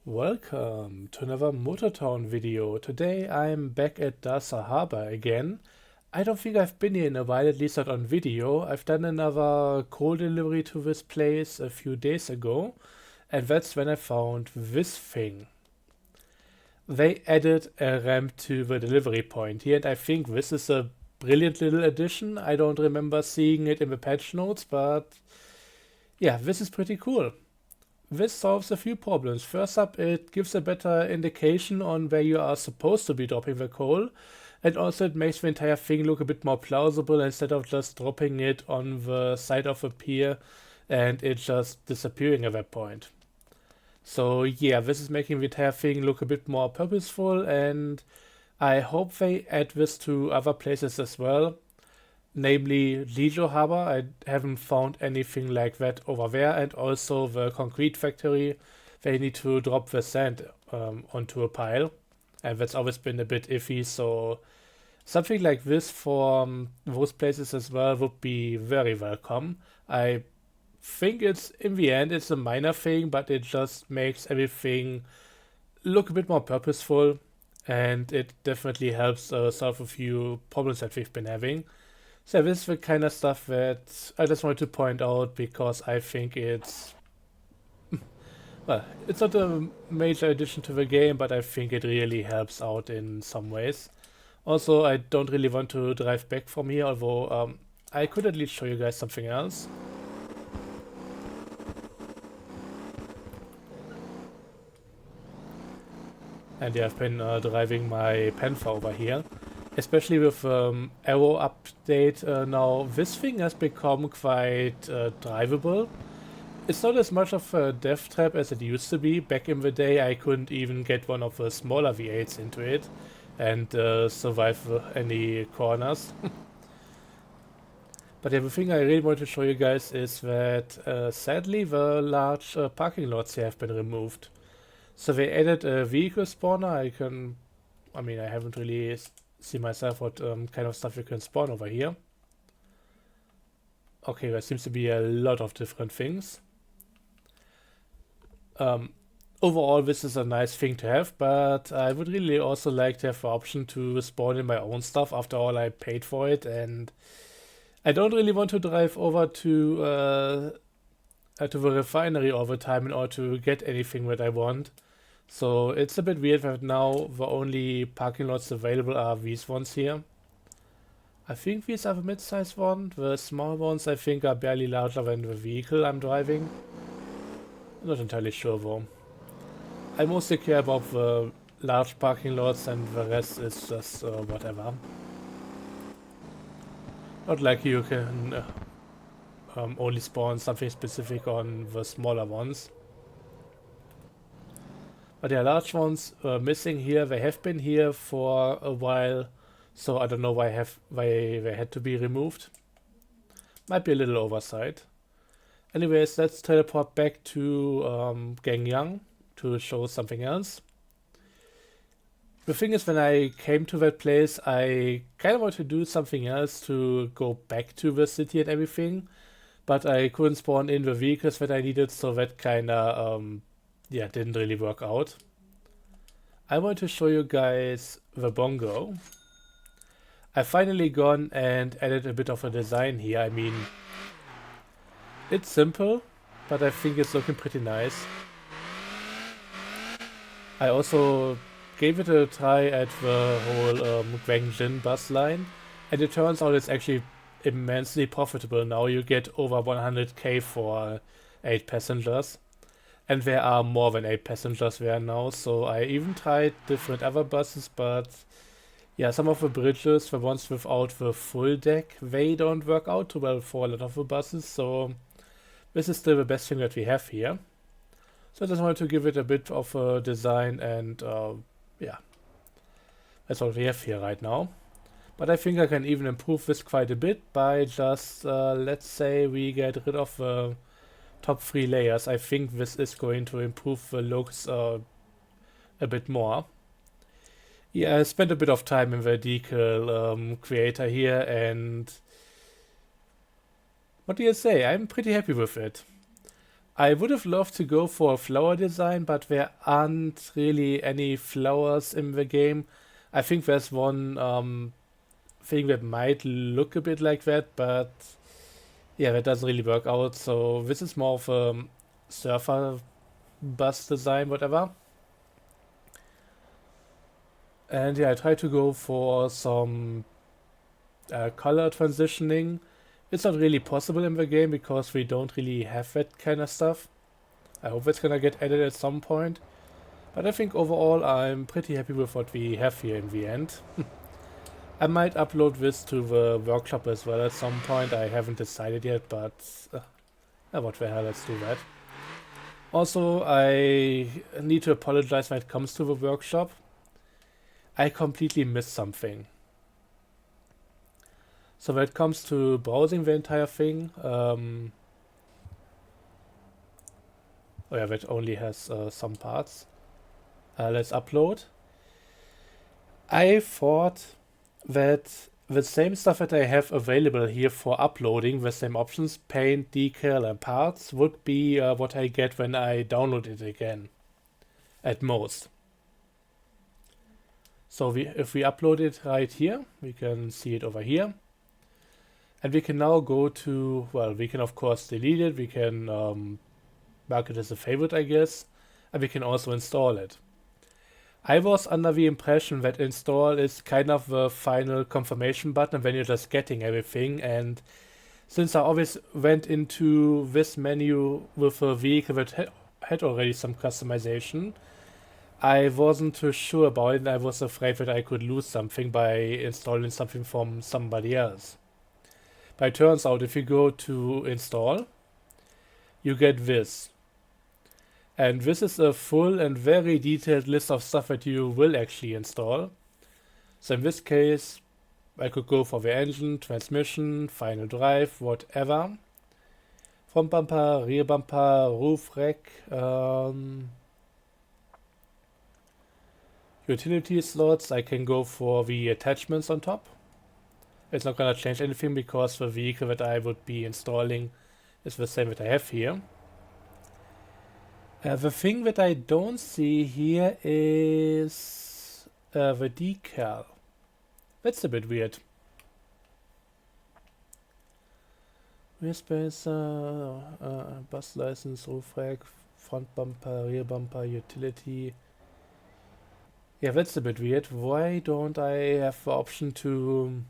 Welcome to another Motortown video. Today I'm back at Darsa Harbor again. I don't think I've been here in a while, at least not on video. I've done another coal delivery to this place a few days ago, and that's when I found this thing. They added a ramp to the delivery point here, and I think this is a brilliant little addition. I don't remember seeing it in the patch notes, but yeah, this is pretty cool. This solves a few problems. First up, it gives a better indication on where you are supposed to be dropping the coal, and also it makes the entire thing look a bit more plausible instead of just dropping it on the side of a pier and it just disappearing at that point. So yeah, this is making the entire thing look a bit more purposeful, and I hope they add this to other places as well, namely Lijo Harbor. I haven't found anything like that over there, and also the concrete factory. They need to drop the sand onto a pile, and that's always been a bit iffy. So something like this for those places as well would be very welcome. I think it's in the end it's a minor thing, but it just makes everything look a bit more purposeful, and it definitely helps solve a few problems that we've been having. So this is the kind of stuff that I just wanted to point out because I think it's, well, it's not a major addition to the game, but I think it really helps out in some ways. Also, I don't really want to drive back from here, although I could at least show you guys something else. And yeah, I've been driving my Panther over here. Especially with Aero update now, this thing has become quite drivable. It's not as much of a death trap as it used to be. Back in the day, I couldn't even get one of the smaller V8s into it and survive any corners. But yeah, the thing I really want to show you guys is that sadly the large parking lots here have been removed. So they added a vehicle spawner. I haven't really see myself what kind of stuff you can spawn over here. Okay, there seems to be a lot of different things. Overall, this is a nice thing to have, but I would really also like to have the option to spawn in my own stuff. After all, I paid for it, and I don't really want to drive over to the refinery all the time in order to get anything that I want. So it's a bit weird that now the only parking lots available are these ones here. I think these are the mid-sized ones. The small ones I think are barely larger than the vehicle I'm driving. I'm not entirely sure though. I mostly care about the large parking lots, and the rest is just whatever. Not like you can only spawn something specific on the smaller ones. But yeah, large ones missing here. They have been here for a while, so I don't know why they had to be removed. Might be a little oversight. Anyways, let's teleport back to Gangyang to show something else. The thing is, when I came to that place, I kind of wanted to do something else to go back to the city and everything, but I couldn't spawn in the vehicles that I needed, so that kind of yeah, didn't really work out. I want to show you guys the bongo. I finally gone and added a bit of a design here. I mean, it's simple, but I think it's looking pretty nice. I also gave it a try at the whole Guangjin bus line, and it turns out it's actually immensely profitable now. You get over 100k for 8 passengers. And there are more than 8 passengers there now, so I even tried different other buses, but yeah, some of the bridges, the ones without the full deck, they don't work out too well for a lot of the buses, so this is still the best thing that we have here. So I just wanted to give it a bit of a design, and yeah, that's what we have here right now. But I think I can even improve this quite a bit by just, let's say we get rid of the top 3 layers. I think this is going to improve the looks a bit more. Yeah, I spent a bit of time in the decal creator here, and what do you say? I'm pretty happy with it. I would have loved to go for a flower design, but there aren't really any flowers in the game. I think there's one thing that might look a bit like that, but yeah, that doesn't really work out. So this is more of a surfer bus design, whatever. And yeah, I try to go for some color transitioning. It's not really possible in the game because we don't really have that kind of stuff. I hope it's gonna get added at some point. But I think overall I'm pretty happy with what we have here in the end. I might upload this to the workshop as well at some point. I haven't decided yet, but what the hell, let's do that. Also, I need to apologize when it comes to the workshop. I completely missed something. So when it comes to browsing the entire thing, oh yeah, that only has some parts. Let's upload. I thought that the same stuff that I have available here for uploading, the same options, paint, decal and parts, would be what I get when I download it again, at most. So if we upload it right here, we can see it over here. And we can now go to, well, we can of course delete it, we can mark it as a favorite, I guess, and we can also install it. I was under the impression that install is kind of the final confirmation button when you're just getting everything, and since I always went into this menu with a vehicle that had already some customization, I wasn't too sure about it and I was afraid that I could lose something by installing something from somebody else. But it turns out if you go to install, you get this. And this is a full and very detailed list of stuff that you will actually install. So in this case, I could go for the engine, transmission, final drive, whatever. Front bumper, rear bumper, roof rack, utility slots. I can go for the attachments on top. It's not gonna change anything because the vehicle that I would be installing is the same that I have here. The thing that I don't see here is the decal. That's a bit weird. Rear spacer, bus license, roof rack, front bumper, rear bumper, utility. Yeah, that's a bit weird. Why don't I have the option to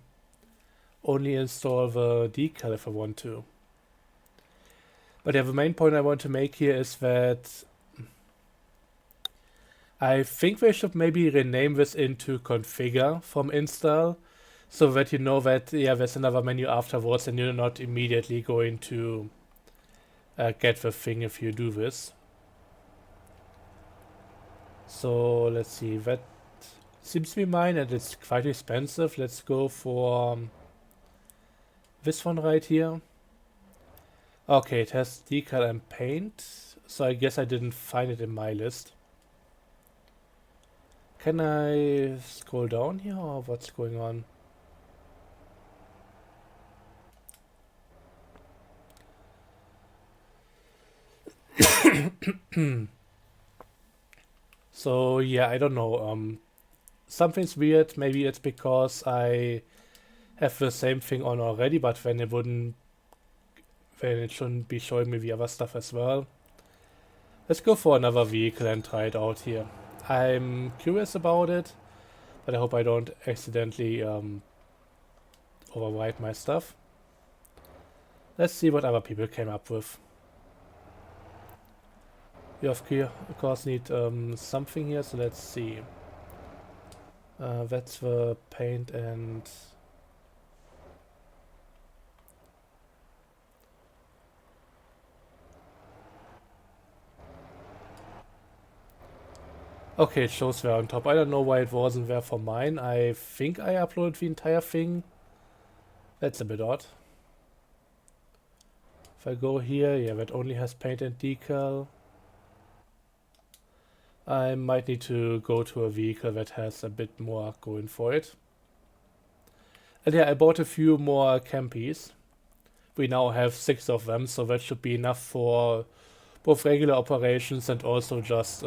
only install the decal if I want to? But yeah, the main point I want to make here is that I think we should maybe rename this into configure from install, so that you know that, yeah, there's another menu afterwards and you're not immediately going to get the thing if you do this. So let's see, that seems to be mine and it's quite expensive. Let's go for this one right here. Okay, it has decal and paint, so I guess I didn't find it in my list. Can I scroll down here or what's going on? So yeah, I don't know. Something's weird. Maybe it's because I have the same thing on already, but then it shouldn't be showing me the other stuff as well. Let's go for another vehicle and try it out here. I'm curious about it, but I hope I don't accidentally overwrite my stuff. Let's see what other people came up with. We of course need something here, so let's see. That's the paint and... Okay, it shows there on top. I don't know why it wasn't there for mine. I think I uploaded the entire thing. That's a bit odd. If I go here, yeah, that only has paint and decal. I might need to go to a vehicle that has a bit more going for it. And yeah, I bought a few more campies. We now have 6 of them, so that should be enough for both regular operations and also just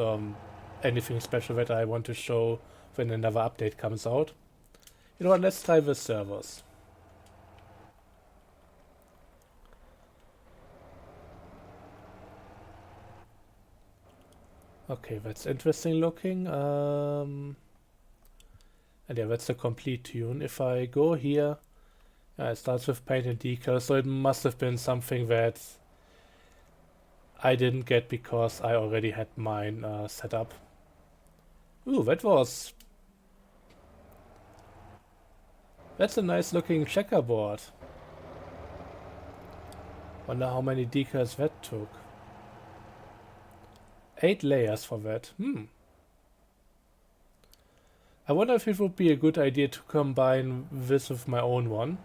anything special that I want to show when another update comes out. You know what, let's try the servers. Okay, that's interesting looking. And yeah, that's a complete tune. If I go here, it starts with paint and decal, so it must have been something that I didn't get because I already had mine set up. Ooh, that's a nice looking checkerboard. Wonder how many decals that took. 8 layers for that. I wonder if it would be a good idea to combine this with my own one.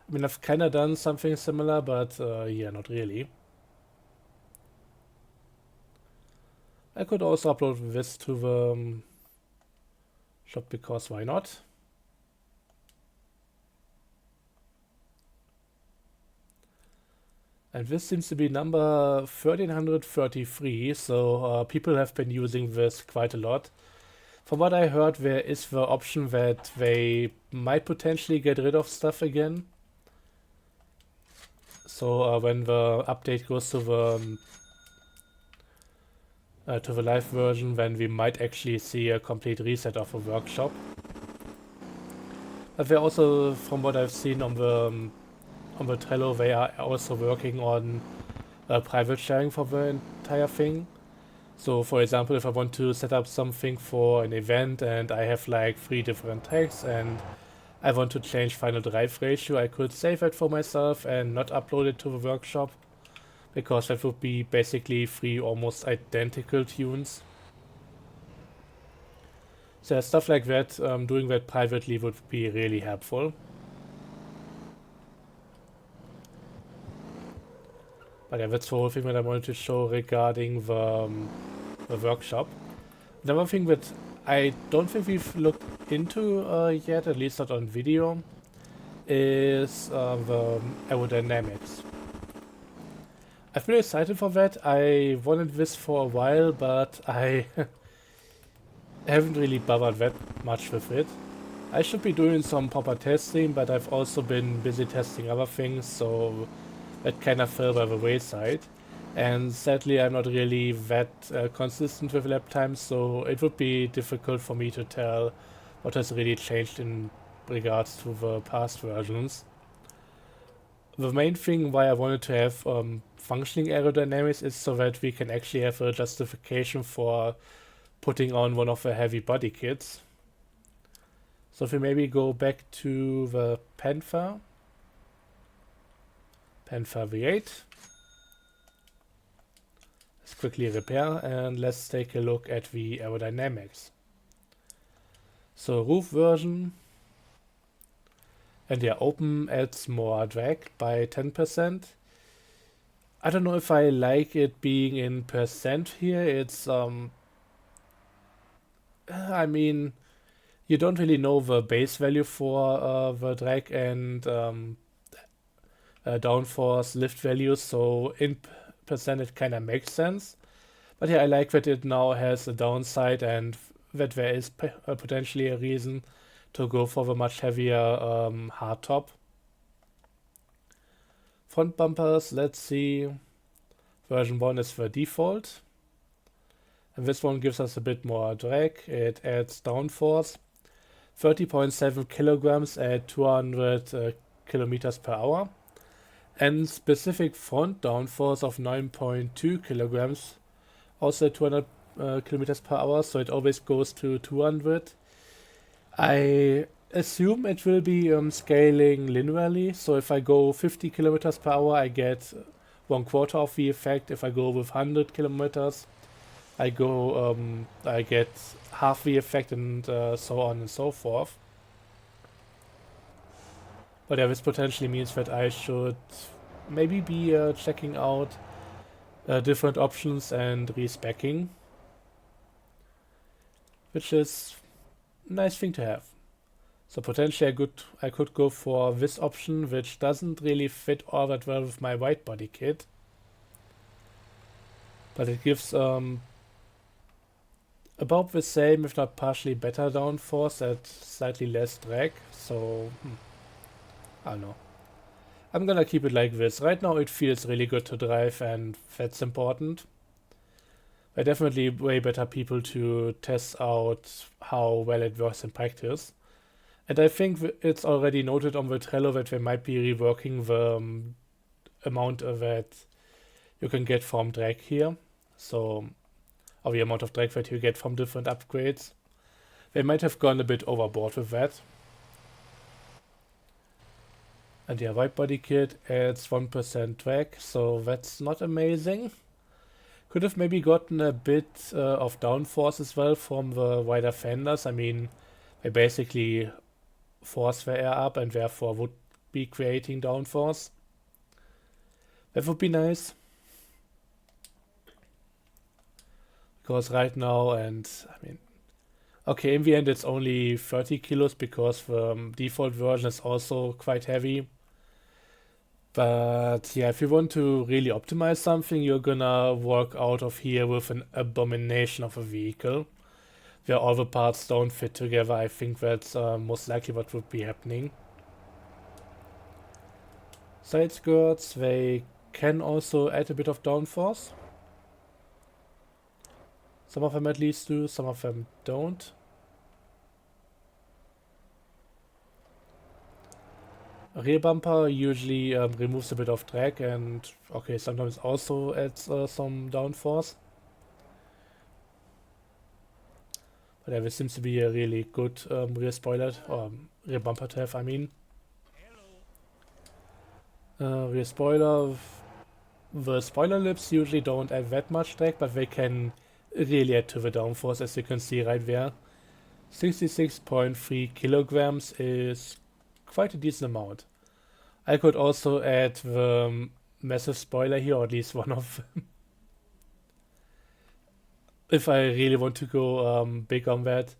I mean, I've kinda done something similar, but yeah, not really. I could also upload this to the shop because why not? And this seems to be number 1333, so people have been using this quite a lot. From what I heard, there is the option that they might potentially get rid of stuff again. So when the update goes to the live version, then we might actually see a complete reset of the workshop. But they're also, from what I've seen on the Trello, they are also working on private sharing for the entire thing. So for example, if I want to set up something for an event and I have like 3 different tags and I want to change final drive ratio, I could save it for myself and not upload it to the workshop, because that would be basically 3 almost identical tunes. So stuff like that, doing that privately would be really helpful. But yeah, that's the whole thing that I wanted to show regarding the workshop. Another thing that I don't think we've looked into yet, at least not on video, is the aerodynamics. I've been excited for that. I wanted this for a while, but I haven't really bothered that much with it. I should be doing some proper testing, but I've also been busy testing other things, so that kind of fell by the wayside. And sadly, I'm not really that consistent with lap times, so it would be difficult for me to tell what has really changed in regards to the past versions. The main thing why I wanted to have functioning aerodynamics is so that we can actually have a justification for putting on one of the heavy body kits. So if we maybe go back to the Panther V8. Let's quickly repair and let's take a look at the aerodynamics. So roof version, and yeah, open adds more drag by 10%. I don't know if I like it being in percent here. It's I mean, you don't really know the base value for the drag and downforce lift values, so in percent it kind of makes sense. But yeah, I like that it now has a downside and that there is potentially a reason to go for the much heavier hardtop. Front bumpers, let's see. Version 1 is the default. And this one gives us a bit more drag. It adds downforce. 30.7 kilograms at 200 kilometers per hour. And specific front downforce of 9.2 kilograms, also at 200 kilometers per hour, so it always goes to 200. I assume it will be scaling linearly, so if I go 50 kilometers per hour, I get 1/4 of the effect. If I go with 100 kilometers, I get half the effect, and so on and so forth. But yeah, this potentially means that I should maybe be checking out different options and respecking, which is a nice thing to have. So potentially I could go for this option, which doesn't really fit all that well with my white body kit. but it gives about the same, if not partially better downforce at slightly less drag. So I don't know. I'm gonna keep it like this. Right now it feels really good to drive, and that's important. There are definitely way better people to test out how well it works in practice. And I think it's already noted on the Trello that they might be reworking the amount that you can get from drag here. So, or the amount of drag that you get from different upgrades. They might have gone a bit overboard with that. And yeah, white body kit adds 1% drag, so that's not amazing. Could have maybe gotten a bit of downforce as well from the wider fenders. I mean, they basically force the air up and therefore would be creating downforce. That would be nice. Because right now, and I mean, okay, in the end it's only 30 kilos because the default version is also quite heavy. But yeah, if you want to really optimize something, you're gonna work out of here with an abomination of a vehicle, where all the parts don't fit together. I think that's most likely what would be happening. Side skirts, they can also add a bit of downforce. Some of them at least do, some of them don't. Rear bumper usually removes a bit of drag and okay, sometimes also adds some downforce. But yeah, this seems to be a really good rear spoiler, or rear bumper to have, I mean. Rear spoiler, the spoiler lips usually don't add that much drag, but they can really add to the downforce, as you can see right there. 66.3 kilograms is quite a decent amount. I could also add the massive spoiler here, or at least one of them. If I really want to go big on that.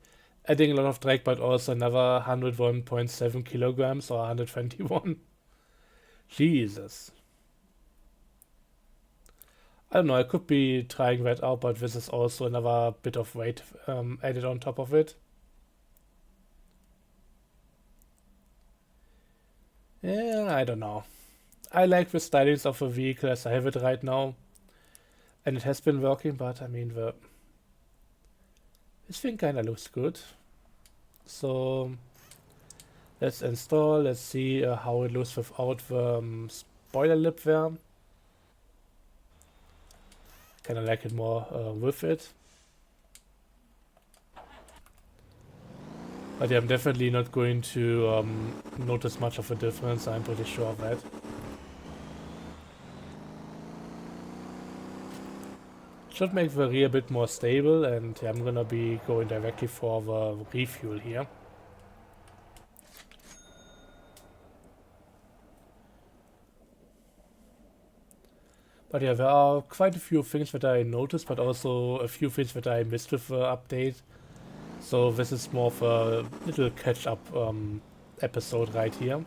Adding a lot of drag, but also another 101.7 kilograms or 121. Jesus. I don't know, I could be trying that out, but this is also another bit of weight added on top of it. Yeah, I don't know. I like the stylings of the vehicle as I have it right now. And it has been working, but I mean, this thing kinda looks good. So, let's install, let's see how it looks without the spoiler lip there. Kinda like it more with it. But yeah, I'm definitely not going to notice much of a difference, I'm pretty sure of that. Should make the rear a bit more stable, and yeah, I'm gonna be going directly for the refuel here. But yeah, there are quite a few things that I noticed, but also a few things that I missed with the update. So this is more of a little catch-up episode right here.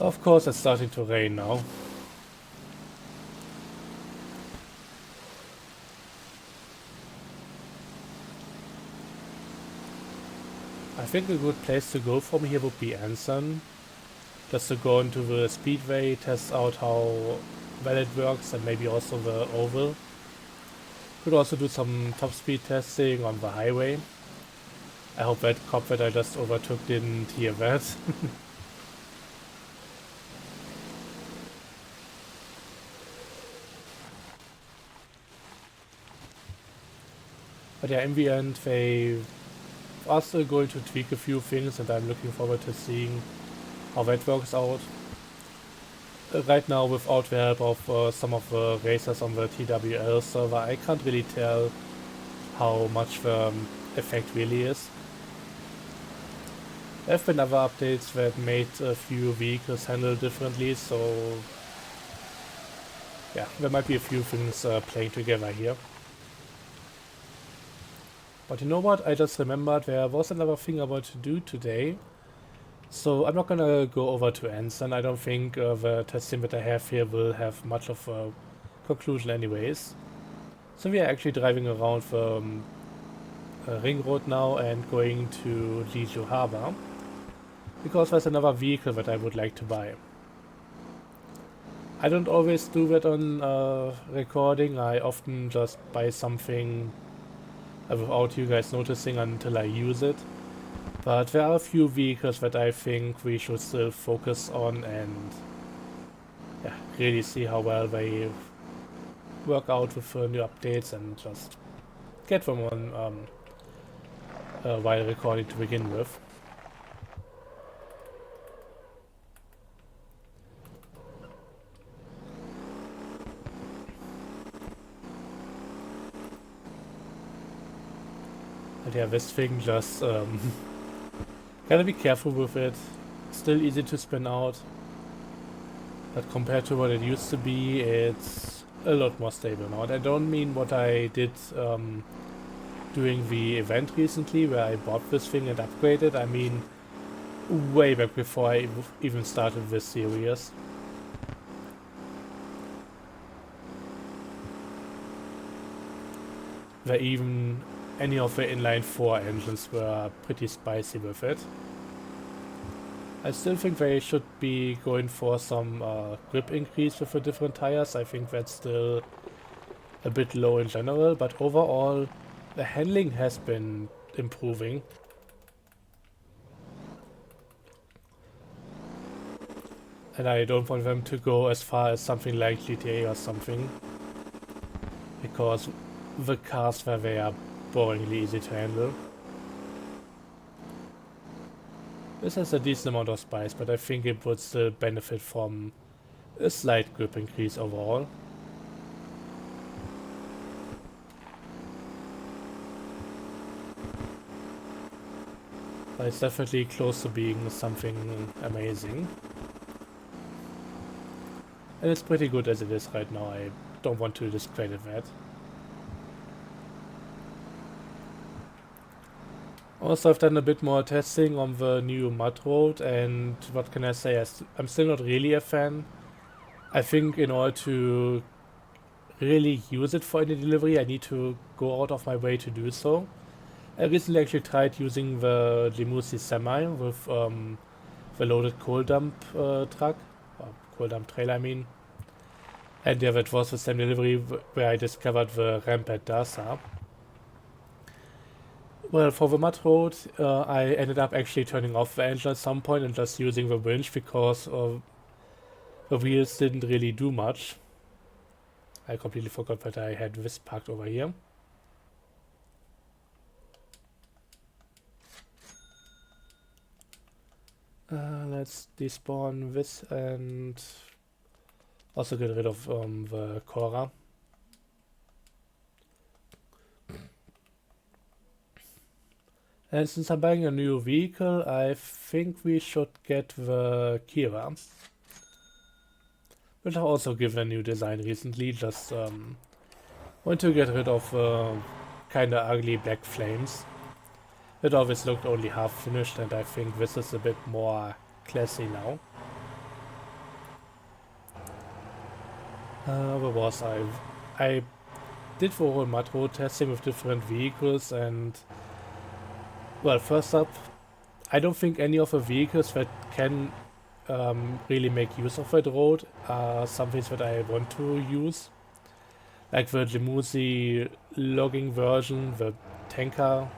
Of course, it's starting to rain now. I think a good place to go from here would be Anson. Just to go into the speedway, test out how well it works, and maybe also the oval. Could also do some top speed testing on the highway. I hope that cop that I just overtook didn't hear that. But yeah, in the end, they are still going to tweak a few things, and I'm looking forward to seeing how that works out. Right now, without the help of some of the racers on the TWL server, I can't really tell how much the effect really is. There have been other updates that made a few vehicles handle differently, so yeah, there might be a few things playing together here. But you know what? I just remembered there was another thing I want to do today. So I'm not gonna go over to ends, and I don't think the testing that I have here will have much of a conclusion anyways. So we are actually driving around the ring road now and going to Jeju Harbor, because there's another vehicle that I would like to buy. I don't always do that on recording. I often just buy something without you guys noticing until I use it. But there are a few vehicles that I think we should still focus on and yeah, really see how well they work out with new updates and just get them on while recording to begin with. But yeah, this thing just gotta be careful with it. Still easy to spin out, but compared to what it used to be, it's a lot more stable now. And I don't mean what I did during the event recently, where I bought this thing and upgraded. I mean way back before I even started this series. Where even any of the inline 4 engines were pretty spicy with it. I still think they should be going for some grip increase with the different tires. I think that's still a bit low in general, but overall the handling has been improving. And I don't want them to go as far as something like GTA or something, because the cars where they are boringly easy to handle. This has a decent amount of spice, but I think it would still benefit from a slight grip increase overall. But it's definitely close to being something amazing. And it's pretty good as it is right now. I don't want to discredit that. Also, I've done a bit more testing on the new mud road, and what can I say? I'm still not really a fan. I think in order to really use it for any delivery, I need to go out of my way to do so. I recently actually tried using the Limusi Semi with the loaded coal dump truck, coal dump trailer I mean. And yeah, that was the same delivery where I discovered the ramp at Dasa. Well, for the mud road, I ended up actually turning off the engine at some point and just using the winch because the wheels didn't really do much. I completely forgot that I had this parked over here. Let's despawn this and also get rid of the Cora. And since I'm buying a new vehicle, I think we should get the Kira. Which I also given a new design recently, just want to get rid of kinda ugly black flames. It always looked only half finished, and I think this is a bit more classy now. Where was I? I did the whole mud road testing with different vehicles, and well, first up, I don't think any of the vehicles that can really make use of that road are some things that I want to use. Like the Limusi logging version, the tanker,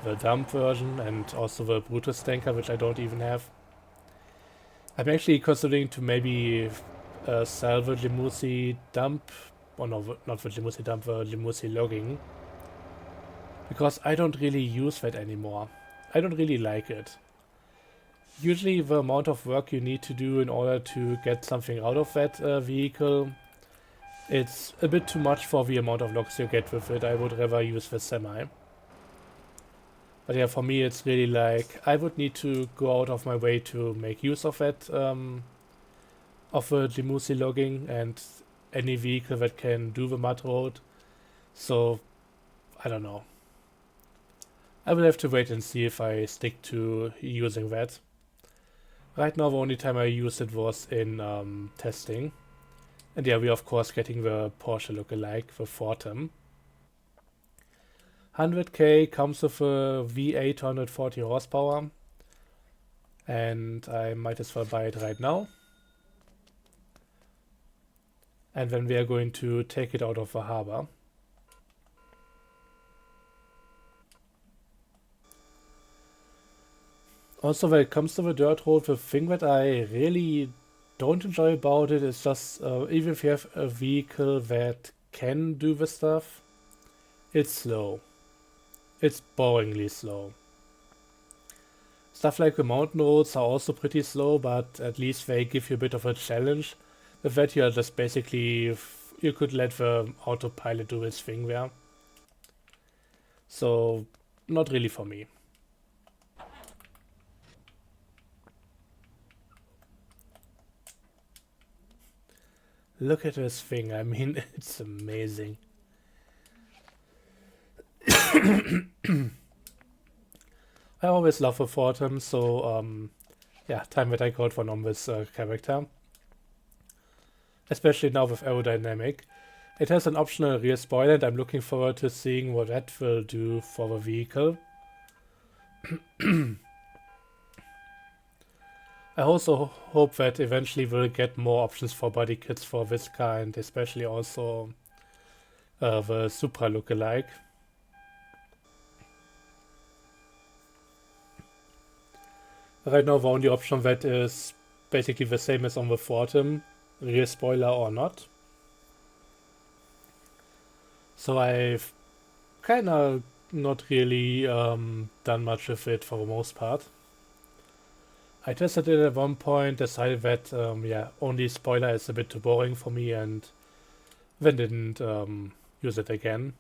the dump version, and also the Brutus tanker, which I don't even have. I'm actually considering to maybe sell the Limusi dump, or no, not the Limusi dump, the Limusi logging. Because I don't really use that anymore. I don't really like it. Usually the amount of work you need to do in order to get something out of that vehicle, it's a bit too much for the amount of logs you get with it. I would rather use the semi. But yeah, for me it's really like, I would need to go out of my way to make use of that, of the Limusi logging and any vehicle that can do the mud road. So, I don't know. I will have to wait and see if I stick to using that. Right now the only time I used it was in testing. And yeah, we're of course getting the Porsche lookalike, the Fortem. 100k comes with a V8 140 horsepower. And I might as well buy it right now. And then we are going to take it out of the harbor. Also, when it comes to the dirt road, the thing that I really don't enjoy about it is just, even if you have a vehicle that can do the stuff, it's slow. It's boringly slow. Stuff like the mountain roads are also pretty slow, but at least they give you a bit of a challenge. With that, you are just basically, you could let the autopilot do its thing there. So, not really for me. Look at this thing, I mean, it's amazing. I always love the Fortem, so yeah, time that I got one on this character. Especially now with aerodynamic. It has an optional rear spoiler and I'm looking forward to seeing what that will do for the vehicle. I also hope that eventually we'll get more options for body kits for this car and especially also the Supra lookalike. Right now the only option that is basically the same as on the Fortem, rear spoiler or not. So I've kinda not really done much with it for the most part. I tested it at one point, decided that yeah, only spoiler is a bit too boring for me and then didn't use it again.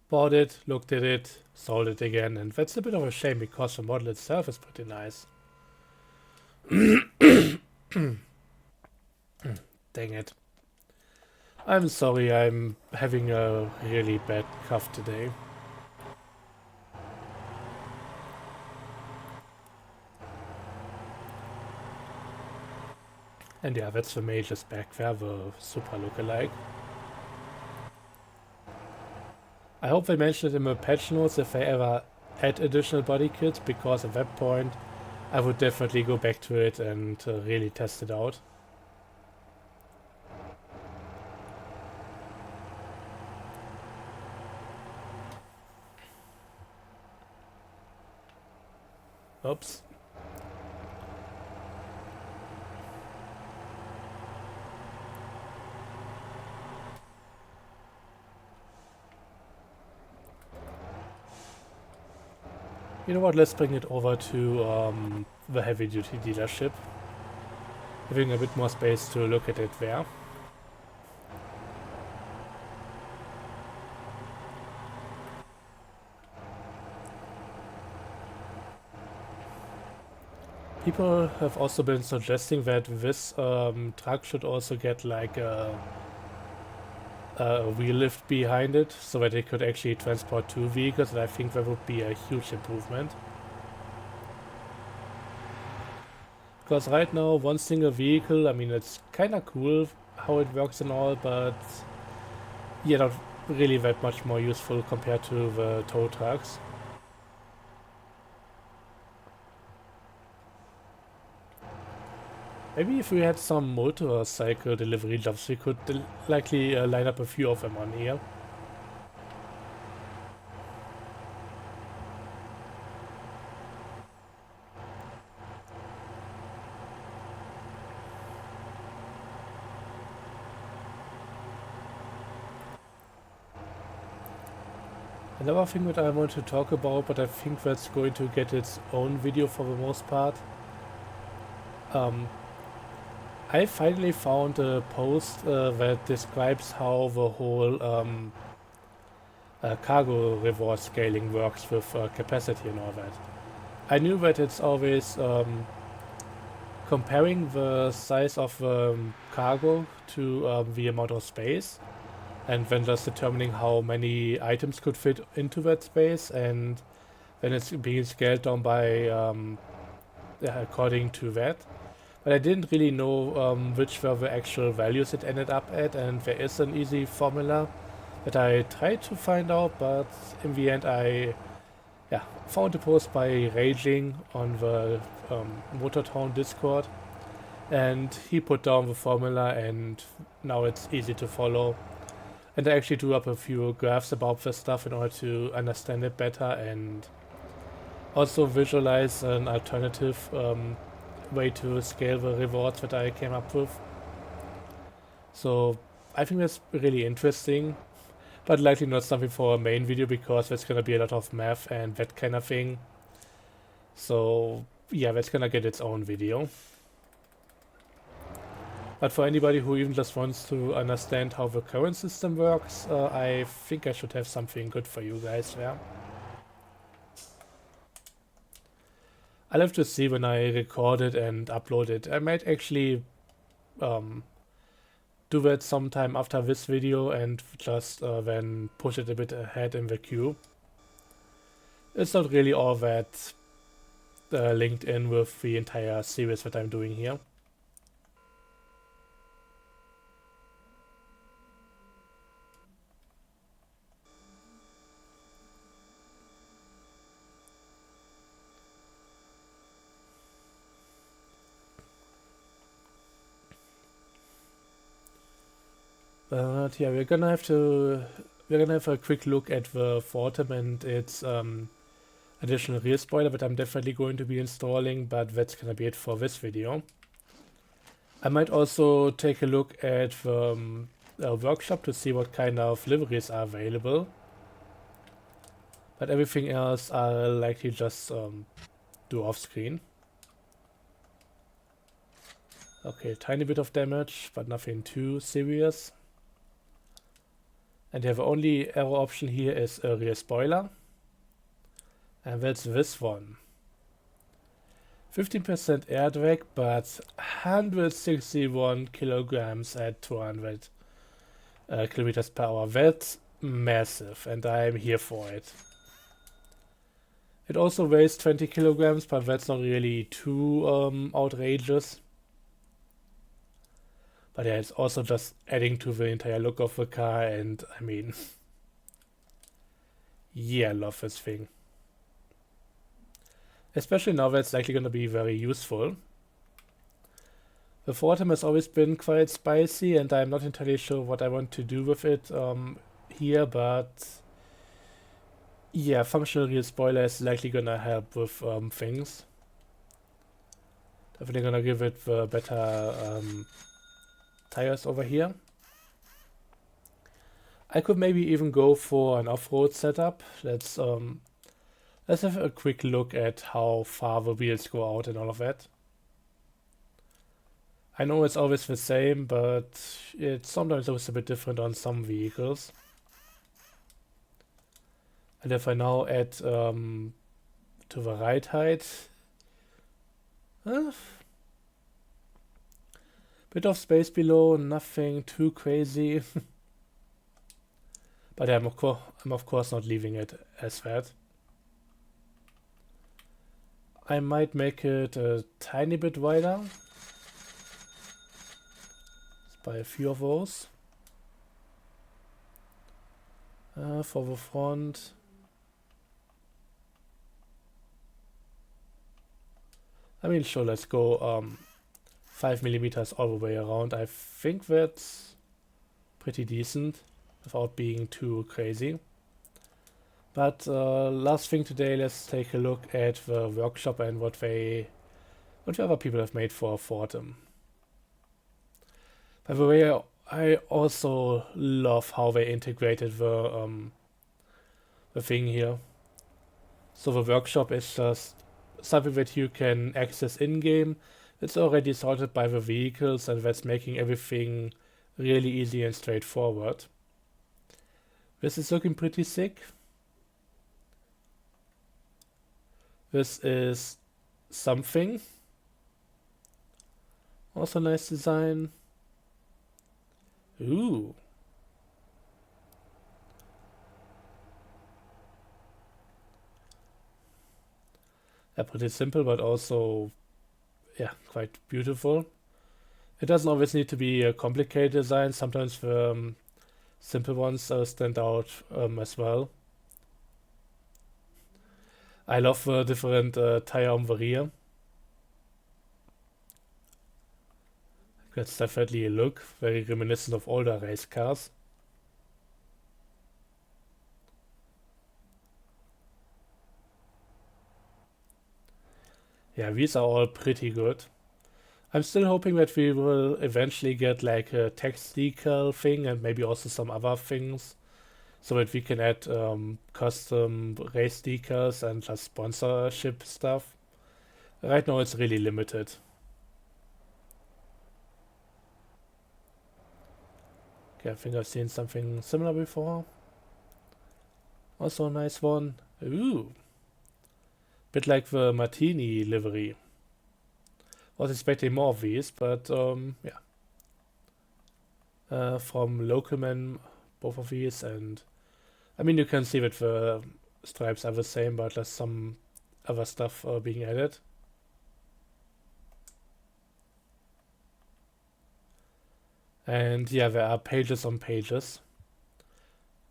Bought it, looked at it, sold it again, and that's a bit of a shame because the model itself is pretty nice. Dang it. I'm sorry, I'm having a really bad cough today. And yeah, that's the Mage's back there, the Supra lookalike. I hope they mention it in the patch notes if they ever add additional body kits, because at that point I would definitely go back to it and really test it out. Oops. You know what, let's bring it over to the heavy duty dealership. Having a bit more space to look at it there. People have also been suggesting that this truck should also get like a wheel lift behind it, so that it could actually transport two vehicles, and I think that would be a huge improvement. Because right now, one single vehicle, I mean, it's kind of cool how it works and all, but yeah, not really that much more useful compared to the tow trucks. Maybe if we had some motorcycle delivery jobs, we could likely line up a few of them on here. Another thing that I want to talk about, but I think that's going to get its own video for the most part. I finally found a post that describes how the whole cargo reward scaling works with capacity and all that. I knew that it's always comparing the size of cargo to the amount of space, and then just determining how many items could fit into that space, and then it's being scaled down by yeah, according to that. But I didn't really know which were the actual values it ended up at, and there is an easy formula that I tried to find out, but in the end I found a post by Raging on the Motortown Discord, and he put down the formula, and now it's easy to follow. And I actually drew up a few graphs about this stuff in order to understand it better and also visualize an alternative way to scale the rewards that I came up with. So I think that's really interesting, but likely not something for a main video because there's gonna be a lot of math and that kind of thing. So yeah, that's gonna get its own video. But for anybody who even just wants to understand how the current system works, I think I should have something good for you guys there. I'll have to see when I record it and upload it. I might actually do that sometime after this video and just then push it a bit ahead in the queue. It's not really all that linked in with the entire series that I'm doing here. But yeah, we're gonna have a quick look at the Fortem and its additional rear spoiler that I'm definitely going to be installing, but that's gonna be it for this video. I might also take a look at the workshop to see what kind of liveries are available. But everything else I'll likely just do off screen. Okay, tiny bit of damage, but nothing too serious. And the only Aero option here is a rear spoiler. And that's this one. 15% air drag, but 161 kilograms at 200 kilometers per hour. That's massive, and I'm here for it. It also weighs 20 kilograms, but that's not really too outrageous. But yeah, it's also just adding to the entire look of the car, and I mean, yeah, I love this thing. Especially now that it's likely going to be very useful. The Fortem has always been quite spicy, and I'm not entirely sure what I want to do with it here, but yeah, functional rear spoiler is likely going to help with things. Definitely going to give it the better tires over here. I could maybe even go for an off-road setup. Let's have a quick look at how far the wheels go out and all of that. I know it's always the same, but it sometimes looks a bit different on some vehicles. And if I now add to the ride height, bit of space below, nothing too crazy. But yeah, I'm of course not leaving it as that. I might make it a tiny bit wider. Let's buy a few of those. For the front. I mean, sure, let's go 5 millimeters all the way around. I think that's pretty decent without being too crazy. But last thing today, let's take a look at the workshop and what the other people have made for Fortem. By the way, I also love how they integrated the thing here. So the workshop is just something that you can access in-game. It's already sorted by the vehicles, and that's making everything really easy and straightforward. This is looking pretty sick. This is something. Also nice design. Ooh. Yeah, pretty simple, but also yeah, quite beautiful. It doesn't always need to be a complicated design. Sometimes the simple ones stand out as well. I love the different tire on the rear. That's definitely a look, very reminiscent of older race cars. Yeah, these are all pretty good. I'm still hoping that we will eventually get like a text decal thing and maybe also some other things so that we can add custom race decals and just sponsorship stuff. Right now it's really limited. Okay, I think I've seen something similar before. Also a nice one. Ooh, bit like the Martini livery. Was expecting more of these, but yeah. From Localman, both of these, and I mean you can see that the stripes are the same, but there's some other stuff being added. And yeah, there are pages on pages.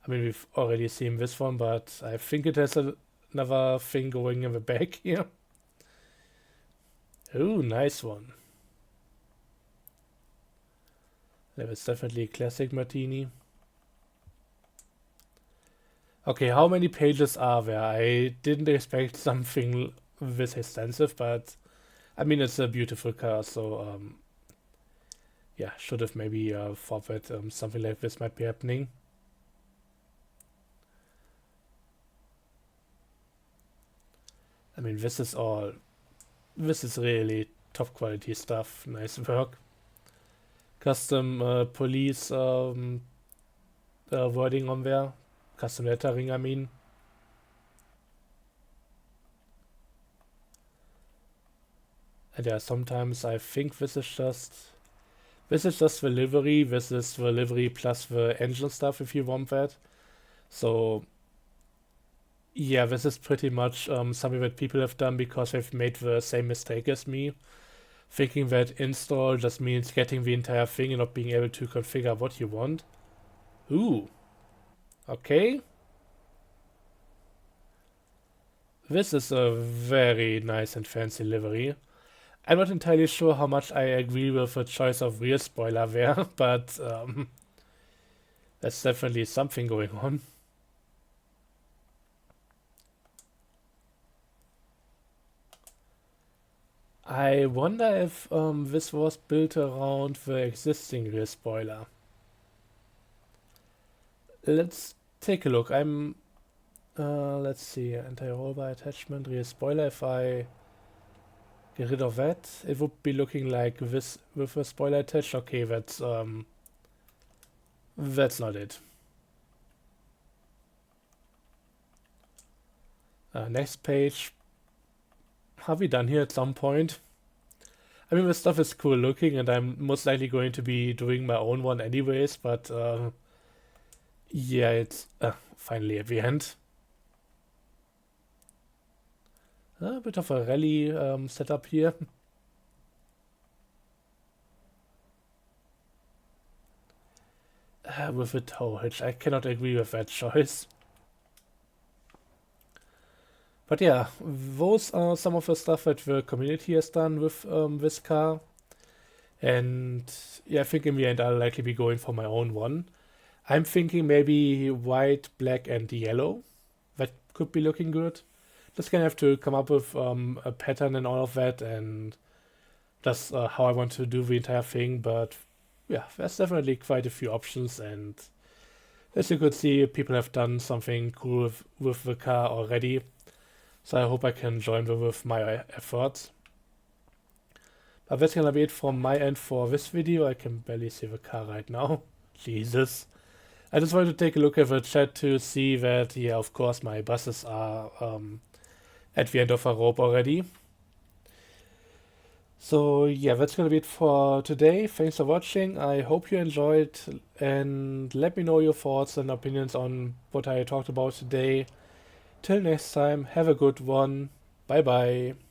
I mean, we've already seen this one, but I think it has another thing going in the back here. Ooh, nice one. That was definitely a classic Martini. Okay, how many pages are there? I didn't expect something this extensive, but I mean, it's a beautiful car, so yeah, should have maybe thought that something like this might be happening. I mean, this is really top quality stuff. Nice work. Custom police wording on there. Custom lettering, I mean. And yeah, sometimes I think this is just the livery. This is the livery plus the engine stuff if you want that. So yeah, this is pretty much something that people have done because they've made the same mistake as me, thinking that install just means getting the entire thing and not being able to configure what you want. Ooh, okay. This is a very nice and fancy livery. I'm not entirely sure how much I agree with the choice of rear spoiler there, but that's definitely something going on. I wonder if this was built around the existing rear spoiler. Let's take a look. Let's see, anti-roll bar attachment, rear spoiler. If I get rid of that, it would be looking like this with a spoiler attached. Okay, that's not it. Next page. Have we done here at some point? I mean, this stuff is cool looking, and I'm most likely going to be doing my own one anyways, but yeah, it's finally at the end. A bit of a rally setup here. With a tow hitch, I cannot agree with that choice. But yeah, those are some of the stuff that the community has done with this car. And yeah, I think in the end I'll likely be going for my own one. I'm thinking maybe white, black, and yellow. That could be looking good. Just gonna have to come up with a pattern and all of that, and that's how I want to do the entire thing. But yeah, there's definitely quite a few options, and as you could see, people have done something cool with the car already. So I hope I can join them with my efforts. But that's gonna be it from my end for this video. I can barely see the car right now. Jesus. I just wanted to take a look at the chat to see that, yeah, of course, my buses are at the end of a rope already. So yeah, that's gonna be it for today. Thanks for watching. I hope you enjoyed, and let me know your thoughts and opinions on what I talked about today. Till next time, have a good one. Bye bye.